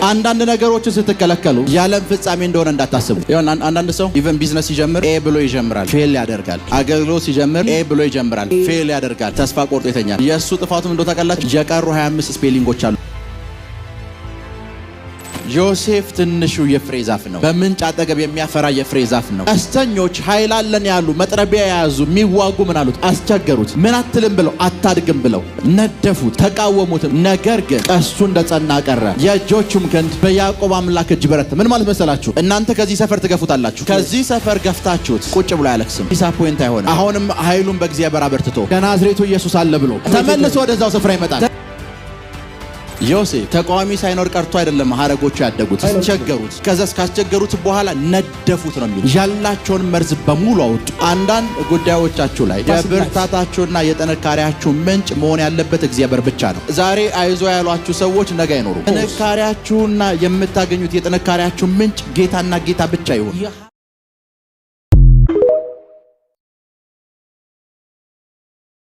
አንዳንድ ነገሮችን ስትከለከሉ ያለም ፍጻሜ እንደሆነ እንዳታስቡ። ይሁን አንዳንድ ሰው ኢቨን ቢዝነስ ሲጀምር ኤ ብሎ ይጀምራል፣ ፌል ያደርጋል። አገልግሎት ሲጀምር ኤ ብሎ ይጀምራል፣ ፌል ያደርጋል። ተስፋ ቆርጦ ይተኛል። የእሱ ጥፋቱም እንደው ታውቃላችሁ የቀሩ 25 ስፔሊንጎች አሉ። ዮሴፍ ትንሹ የፍሬ ዛፍ ነው። በምንጭ አጠገብ የሚያፈራ የፍሬ ዛፍ ነው። ቀስተኞች ኃይል አለን ያሉ መጥረቢያ የያዙ የሚዋጉ ምን አሉት? አስቸገሩት። ምን አትልም ብለው አታድግም ብለው ነደፉት፣ ተቃወሙትም። ነገር ግን ቀስቱ እንደጸና ቀረ፣ የእጆቹም ክንድ በያዕቆብ አምላክ እጅ በረታ። ምን ማለት መሰላችሁ? እናንተ ከዚህ ሰፈር ትገፉታላችሁ። ከዚህ ሰፈር ገፍታችሁት ቁጭ ብሎ አያለቅስም፣ ዲሳፖይንት አይሆንም። አሁንም ኃይሉን በእግዚአብሔር አበርትቶ ከናዝሬቱ ኢየሱስ አለ ብሎ ተመልሶ ወደዛው ስፍራ ይመጣል። ዮሴፍ ተቃዋሚ ሳይኖር ቀርቶ አይደለም ሐረጎቹ ያደጉት፣ አስቸገሩት። ከዛስ ካስቸገሩት በኋላ ነደፉት ነው የሚለው። ያላቸውን መርዝ በሙሉ አወጡ። አንዳንድ ጉዳዮቻችሁ ላይ የብርታታችሁና የጥንካሬያችሁ ምንጭ መሆን ያለበት እግዚአብሔር ብቻ ነው። ዛሬ አይዞ ያሏችሁ ሰዎች ነገ አይኖሩም። ጥንካሬያችሁና የምታገኙት የጥንካሬያችሁ ምንጭ ጌታና ጌታ ብቻ ይሁን።